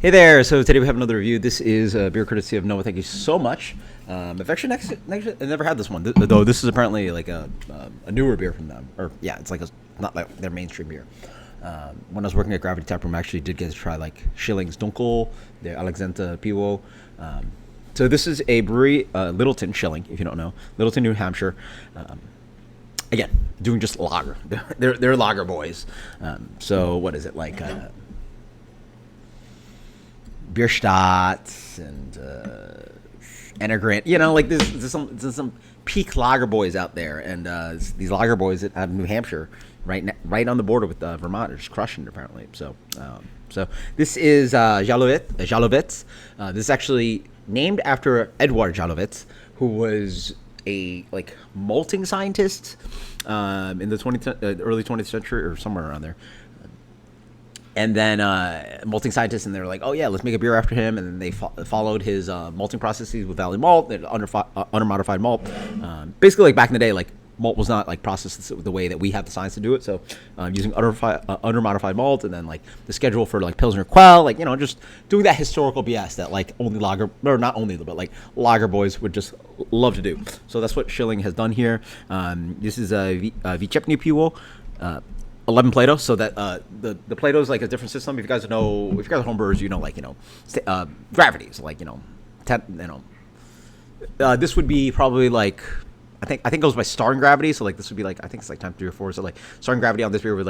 Hey there! So today we have another review. This is a beer courtesy of Noah. Thank you so much. I've actually I never had this one, though. This is apparently like a newer beer from them, or yeah, it's like not like their mainstream beer. When I was working at Gravity Tap Room, I actually did get to try like Schilling's Dunkel, their Alexandra Pivo. So this is a brewery, Littleton Schilling, if you don't know, Littleton, New Hampshire. Again, doing just lager. They're lager boys. So what is it like? Bierstadt and Energrant, like there's some peak lager boys out there, and these lager boys out of New Hampshire, right on the border with Vermont, are just crushing it apparently. So this is Jalowetz. This is actually named after Edward Jalowetz, who was a malting scientist in the early 20th century or somewhere around there. And then malting scientists, and they were like, "Oh yeah, let's make a beer after him." And then they followed his malting processes with Valley Malt, under modified malt. Basically, like back in the day, like malt was not like processed the way that we have the science to do it. So using under modified malt, and then like the schedule for like Pilsner Quell, just doing that historical BS that like only lager, or not only, but like lager boys would just love to do. So that's what Schilling has done here. This is a Vychepny Piwo. 11 Plato, so that the Plato is like a different system. If you guys are homebrewers, gravities, this would be probably like I think it goes by starting gravity. So like this would be like I think it's like time 3 or 4. So like starting gravity on this beer would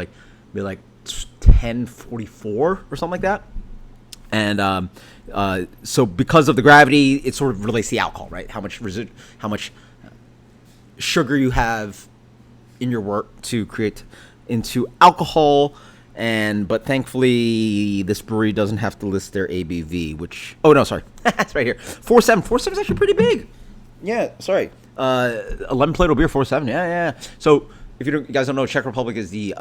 be like 1044 or something like that. And so because of the gravity, it sort of relates the alcohol, right? How much sugar you have in your work to create into alcohol, but thankfully this brewery doesn't have to list their ABV, which that's right here. 4.7. 4.7 is actually pretty big. Yeah, sorry. 11 Plato beer, 4.7. Yeah. So if you guys don't know, Czech Republic is the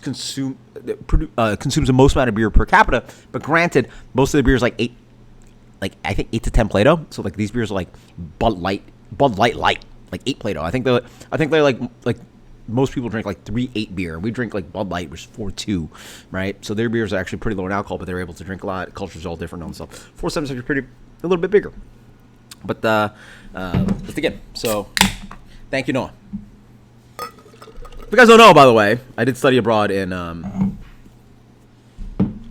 consumes the most amount of beer per capita. But granted, most of the beers I think 8 to 10 Plato. So like these beers are like Bud Light light, like 8 Plato. I think they're like most people drink like 3.8 beer. We drink like Bud Light, which is 4.2, right? So their beers are actually pretty low in alcohol, but they're able to drink a lot. Culture's all different on stuff. 4.7 is actually a little bit bigger. But let's begin. So thank you, Noah. If you guys don't know, by the way, I did study abroad in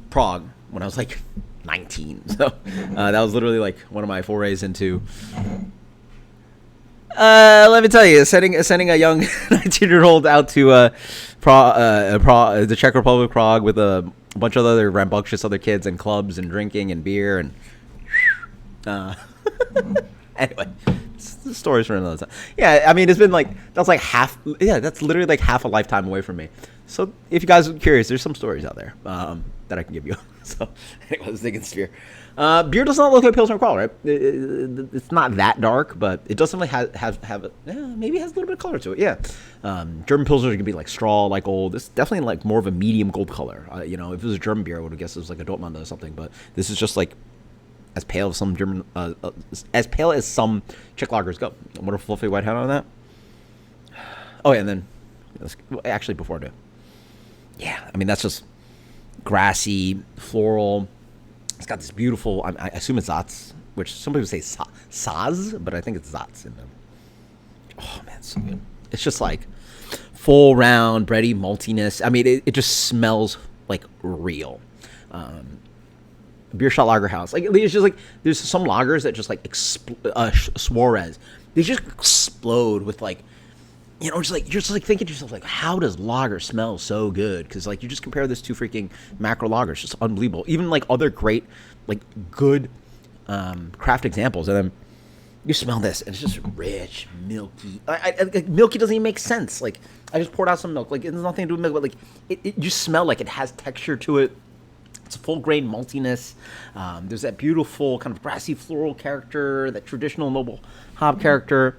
Prague when I was like 19. So that was literally like one of my forays into. Let me tell you, sending a young 19-year-old out to the Czech Republic, Prague, with a bunch of other rambunctious other kids and clubs and drinking and beer and anyway, the stories for another time. Yeah, I mean, it's been like that's literally like half a lifetime away from me. So if you guys are curious, there's some stories out there that I can give you. So anyway, I was thinking beer. Beer does not look like Pilsner Quell, right? It's not that dark, but it does definitely maybe has a little bit of color to it. Yeah, German Pilsner can be like straw, like old. It's definitely like more of a medium gold color. If it was a German beer, I would have guessed it was like a Dortmund or something. But this is just like as pale as some Czech lagers go. What a fluffy white hat on that. Oh yeah, and then actually before I do, yeah, I mean that's just grassy, floral. It's got this beautiful, I assume it's Zatz, which some people say Saz, but I think it's Zatz in them. Oh, man, it's so good. It's just like full round, bready maltiness. I mean, it just smells like real. Beer Shot Lager House. Like, it's just like, there's some lagers that just like, Suarez. They just explode with like, you're just like thinking to yourself, like, how does lager smell so good? Because like you just compare this to freaking macro lagers, just unbelievable. Even like other great, like good craft examples, and then you smell this, and it's just rich, milky. Milky doesn't even make sense. Like I just poured out some milk. Like it has nothing to do with milk, but like it just smell like it has texture to it. It's a full grain maltiness. There's that beautiful kind of brassy floral character, that traditional noble hop character.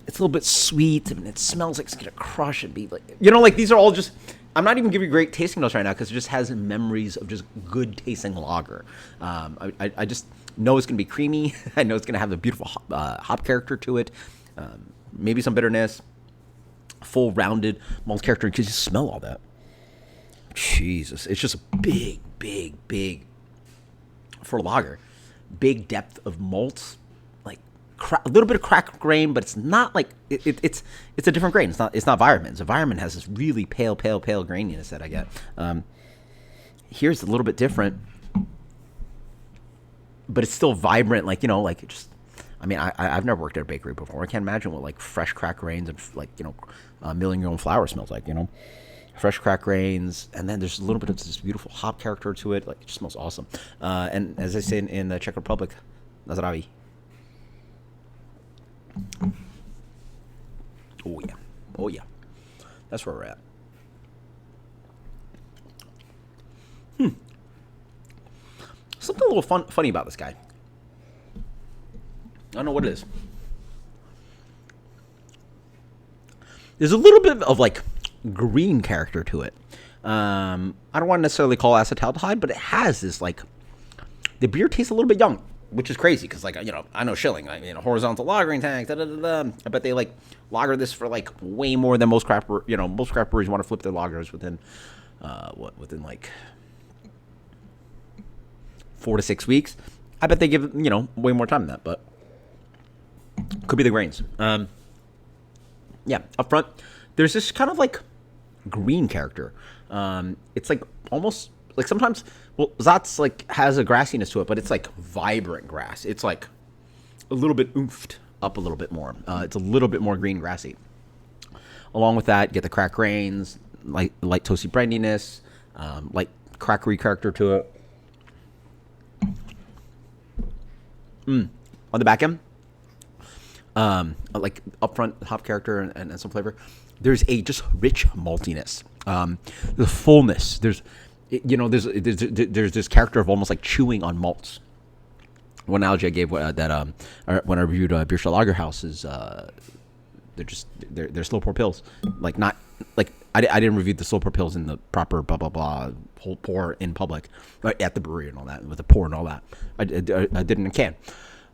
It's a little bit sweet, and it smells like it's gonna crush and be like, these are all just. I'm not even giving you great tasting notes right now because it just has memories of just good tasting lager. I just know it's gonna be creamy. I know it's gonna have a beautiful hop character to it, maybe some bitterness, full rounded malt character. Because you smell all that. Jesus, it's just a big, big for lager, big depth of malts, like a little bit of cracked grain, but it's not like it's a different grain. It's not Environment. Environment has this really pale graininess that I get. Here's a little bit different, but it's still vibrant. Like like just. I mean, I've never worked at a bakery before. I can't imagine what like fresh cracked grains and like milling your own flour smells like. Fresh cracked grains, and then there's a little bit of this beautiful hop character to it. Like it just smells awesome. And as I say in the Czech Republic, na zdraví. Oh yeah, that's where we're at. Something a little funny about this guy. I don't know what it is. There's a little bit of like green character to it. I don't want to necessarily call acetaldehyde, but it has this like the beer tastes a little bit young, which is crazy because like I know Schilling, horizontal lagering tank. I bet they like lager this for like way more than most craft most craft breweries want to flip their lagers within within like 4 to 6 weeks. I bet they give way more time than that, but. Could be the grains. Yeah, up front, there's this kind of like green character. It's like almost like sometimes, Zatz like has a grassiness to it, but it's like vibrant grass. It's like a little bit oofed up a little bit more. It's a little bit more green grassy. Along with that, you get the cracked grains, light toasty brandiness, light crackery character to it. On the back end. Like upfront hop character and some flavor. There's a just rich maltiness. The fullness. There's this character of almost like chewing on malts. One analogy I gave when I reviewed Bierstadt Lager House is they're slow pour pills. Like not like I didn't review the slow pour pills in the proper blah blah blah whole pour in public at the brewery and all that with the pour and all that. I did in a can.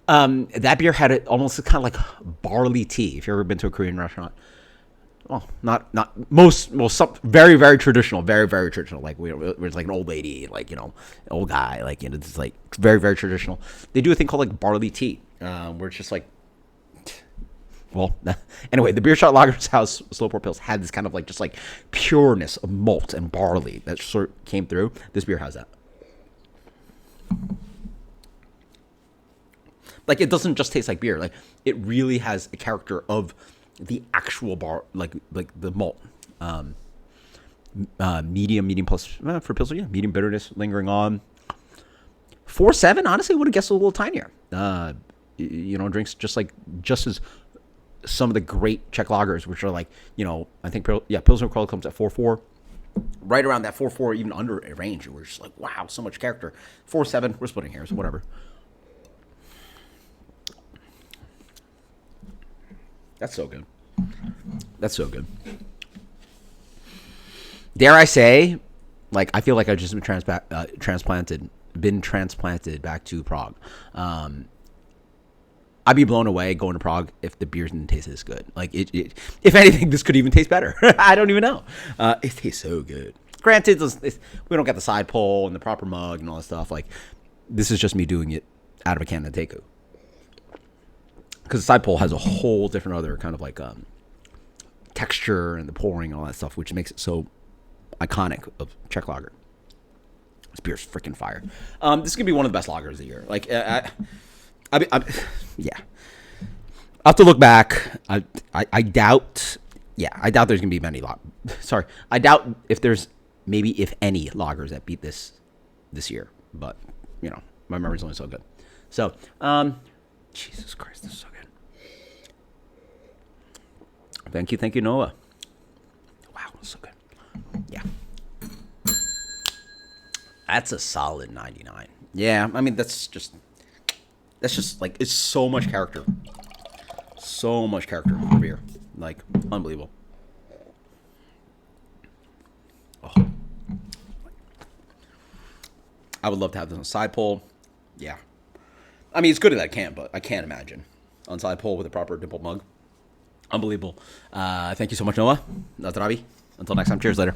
That beer had it almost kind of like barley tea. If you've ever been to a Korean restaurant, well, not most some very very traditional, very very traditional. Like it's like an old lady, like old guy, like it's like very very traditional. They do a thing called like barley tea, where it's just like, well, anyway, the Bierstadt Lager House slow pour pills had this kind of like just like pureness of malt and barley that sort of came through. This beer has that. Like, it doesn't just taste like beer. Like, it really has a character of the actual bar, like the malt. Medium plus for Pilsner, yeah. Medium bitterness lingering on. 4.7, honestly, would have guessed a little tinier. Drinks just as some of the great Czech lagers, which are like, I think, Pilsner Urquell comes at 4.4. Right around that 4.4, even under a range. We're just like, wow, so much character. 4.7, we're splitting hairs, whatever. That's so good. That's so good. Dare I say, like, I feel like I've just been transplanted back to Prague. I'd be blown away going to Prague if the beer didn't taste this good. Like, if anything, this could even taste better. I don't even know. It tastes so good. Granted, we don't get the side pull and the proper mug and all that stuff. Like, this is just me doing it out of a can of Teku. Because the side pull has a whole different other kind of like texture and the pouring and all that stuff, which makes it so iconic of Czech lager. This beer's freaking fire. This is gonna be one of the best lagers of the year. Like, yeah. I'll have to look back. I doubt. Yeah, I doubt there's gonna be many. Sorry, I doubt if there's maybe if any lagers that beat this year. But my memory's only so good. So, Jesus Christ, this is so good. Thank you, Noah. Wow, so good. Yeah. That's a solid 99. Yeah, I mean, that's just like, it's so much character. So much character for beer. Like, unbelievable. Oh. I would love to have this on side pull. Yeah. I mean, it's good that I can, but I can't imagine on side pull with a proper dimple mug. Unbelievable. Thank you so much, Noah. Na zdraví. Until next time. Cheers later.